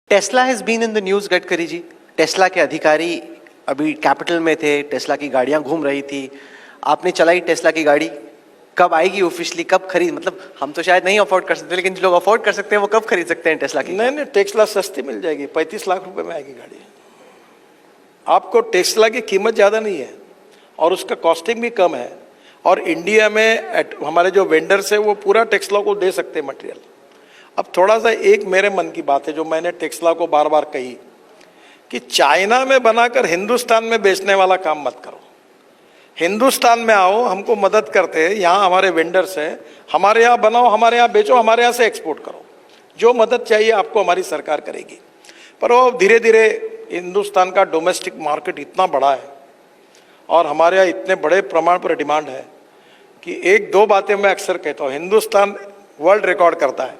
Tesla has been in the news, Gadkari ji. Tesla के अधिकारी अभी कैपिटल में थे, टेस्ला की गाड़ियां घूम रही थी, आपने चलाई टेस्ला की गाड़ी। कब आएगी ऑफिशियली, कब खरीद, मतलब हम तो शायद नहीं अफोर्ड कर सकते, लेकिन जो लोग अफोर्ड कर सकते हैं वो कब खरीद सकते हैं टेस्ला की? नहीं, टेस्ला सस्ती मिल जाएगी, 35 लाख रुपए में आएगी गाड़ी। आपको टेस्ला की कीमत ज़्यादा नहीं है और उसका कॉस्टिंग भी कम है, और इंडिया में हमारे जो वेंडर्स है वो पूरा टेस्ला को दे सकते हैं मटेरियल। अब थोड़ा सा एक मेरे मन की बात है जो मैंने टेस्ला को बार बार कही कि चाइना में बनाकर हिंदुस्तान में बेचने वाला काम मत करो। हिंदुस्तान में आओ, हमको मदद करते हैं, यहाँ हमारे वेंडर्स हैं, हमारे यहाँ बनाओ, हमारे यहाँ बेचो, हमारे यहाँ से एक्सपोर्ट करो। जो मदद चाहिए आपको हमारी सरकार करेगी। पर वो धीरे धीरे हिंदुस्तान का डोमेस्टिक मार्केट इतना बड़ा है और हमारे यहाँ इतने बड़े प्रमाण पर डिमांड है कि एक दो बातें मैं अक्सर कहता हूँ। हिंदुस्तान वर्ल्ड रिकॉर्ड करता है,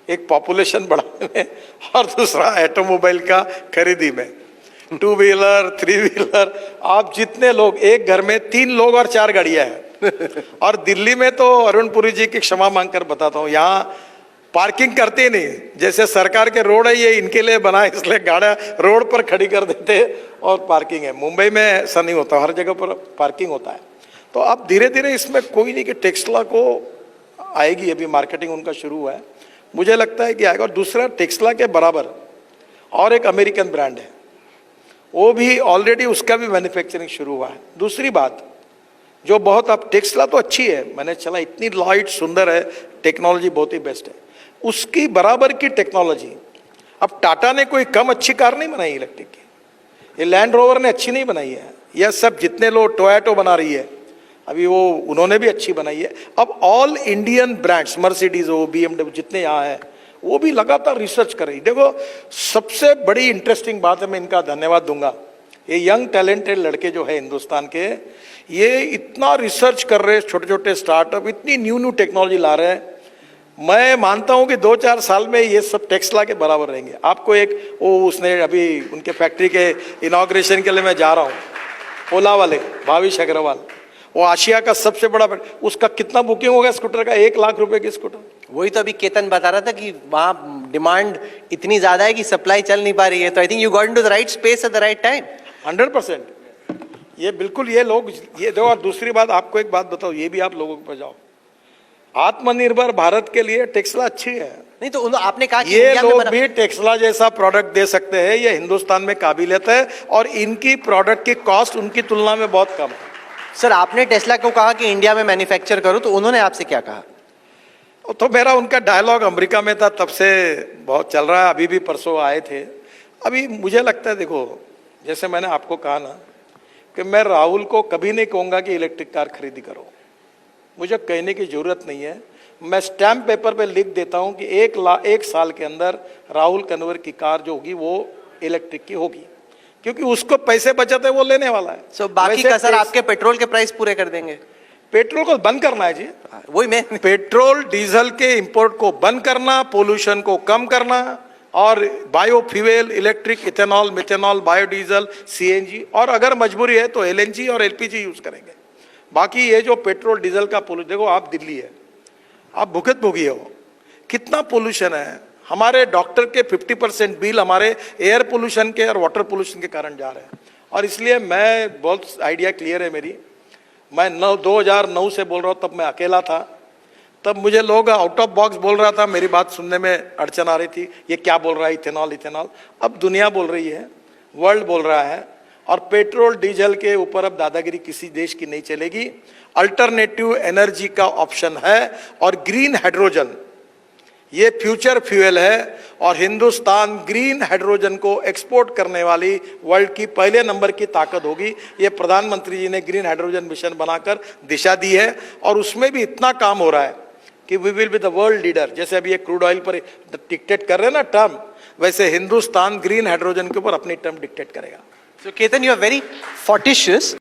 एक पॉपुलेशन बढ़ाने में और दूसरा ऑटोमोबाइल का खरीदी में। 2 व्हीलर 3 व्हीलर, आप जितने लोग, एक घर में 3 लोग और 4 गाड़ियां हैं। और दिल्ली में तो अरुणपुरी जी की क्षमा मांगकर बताता हूँ, यहाँ पार्किंग करते ही नहीं। जैसे सरकार के रोड है ये इनके लिए बना है, इसलिए गाड़ियां रोड पर खड़ी कर देते हैं और पार्किंग है। मुंबई में ऐसा नहीं होता, हर जगह पर पार्किंग होता है। तो अब धीरे धीरे इसमें कोई नहीं कि टेस्ला को आएगी, अभी मार्केटिंग उनका शुरू हुआ है, मुझे लगता है कि आएगा। और दूसरा, टेस्ला के बराबर और एक अमेरिकन ब्रांड है, वो भी ऑलरेडी उसका भी मैन्युफैक्चरिंग शुरू हुआ है। दूसरी बात जो बहुत, अब टेस्ला तो अच्छी है, मैंने चला, इतनी लाइट सुंदर है, टेक्नोलॉजी बहुत ही बेस्ट है, उसकी बराबर की टेक्नोलॉजी अब टाटा ने कोई कम अच्छी कार नहीं बनाई इलेक्ट्रिक की, ये लैंड रोवर ने अच्छी नहीं बनाई है, यह सब जितने लोग टोयोटो बना रही है अभी वो उन्होंने भी अच्छी बनाई है। अब ऑल इंडियन ब्रांड्स, मर्सिडीज हो, BMW, जितने यहाँ हैं वो भी लगातार रिसर्च कर रही। देखो सबसे बड़ी इंटरेस्टिंग बात है, मैं इनका धन्यवाद दूंगा, ये यंग टैलेंटेड लड़के जो है हिंदुस्तान के, ये इतना रिसर्च कर रहे हैं, छोटे छोटे स्टार्टअप इतनी न्यू टेक्नोलॉजी ला रहे हैं। मैं मानता हूं कि 2-4 साल में ये सब टेस्ला के बराबर रहेंगे। आपको एक वो उसने अभी उनके फैक्ट्री के इनॉग्रेशन के लिए मैं जा रहा हूँ, ओला वाले भाविश अग्रवाल, वो आशिया का सबसे बड़ा, उसका कितना बुकिंग होगा स्कूटर का? 1 लाख रुपए की स्कूटर। वही तो अभी केतन बता रहा था कि वहाँ डिमांड इतनी ज्यादा है कि सप्लाई चल नहीं पा रही है। तो I think you got into the right space at the right time. 100% ये बिल्कुल, ये लोग ये दो। और दूसरी बात, आपको एक बात बताओ, ये भी आप लोगों को जाओ, आत्मनिर्भर भारत के लिए टेस्ला अच्छी है। नहीं तो आपने कहा कि ये लोग भी टेस्ला जैसा प्रोडक्ट दे सकते हैं, ये हिंदुस्तान में काबिलियत है और इनकी प्रोडक्ट की कॉस्ट उनकी तुलना में बहुत कम है। सर, आपने टेस्ला को कहा कि इंडिया में मैन्युफैक्चर करो, तो उन्होंने आपसे क्या कहा? तो मेरा उनका डायलॉग अमेरिका में था, तब से बहुत चल रहा है, अभी भी परसों आए थे। अभी मुझे लगता है, देखो जैसे मैंने आपको कहा ना कि मैं राहुल को कभी नहीं कहूँगा कि इलेक्ट्रिक कार खरीदी करो, मुझे कहने की जरूरत नहीं है। मैं स्टैम्प पेपर पे लिख देता हूँ कि 1 साल के अंदर राहुल कन्वर की कार जो होगी वो इलेक्ट्रिक की होगी, क्योंकि उसको पैसे बचते वो लेने वाला है। So, बाकी का सर आपके पेट्रोल के प्राइस पूरे कर देंगे? पेट्रोल को बंद करना है जी, वही मैं पेट्रोल डीजल के इंपोर्ट को बंद करना, पोल्यूशन को कम करना, और biofuel, electric, ethanol, methanol, biodiesel, CNG, और अगर मजबूरी है तो LNG और LPG यूज करेंगे। बाकी ये जो पेट्रोल डीजल का पोल्यूशन, देखो आप दिल्ली है, आप भुगत भोगी हो, कितना पोल्यूशन है। हमारे डॉक्टर के 50% बिल हमारे एयर पोल्यूशन के और वाटर पोल्यूशन के कारण जा रहे हैं। और इसलिए मैं, बहुत आइडिया क्लियर है मेरी, मैं 2009 से बोल रहा हूँ, तब मैं अकेला था, तब मुझे लोग आउट ऑफ बॉक्स बोल रहा था, मेरी बात सुनने में अड़चन आ रही थी, ये क्या बोल रहा है इथेनॉल। अब दुनिया बोल रही है, वर्ल्ड बोल रहा है, और पेट्रोल डीजल के ऊपर अब दादागिरी किसी देश की नहीं चलेगी। अल्टरनेटिव एनर्जी का ऑप्शन है, और ग्रीन हाइड्रोजन ये फ्यूचर फ्यूल है, और हिंदुस्तान ग्रीन हाइड्रोजन को एक्सपोर्ट करने वाली वर्ल्ड की पहले नंबर की ताकत होगी। ये प्रधानमंत्री जी ने ग्रीन हाइड्रोजन मिशन बनाकर दिशा दी है, और उसमें भी इतना काम हो रहा है कि we will be the world leader. जैसे अभी ये क्रूड ऑयल पर डिक्टेट कर रहे हैं ना टर्म, वैसे हिंदुस्तान ग्रीन हाइड्रोजन के ऊपर अपनी टर्म डिक्टेट करेगा। So Ketan, you are very fortuitous.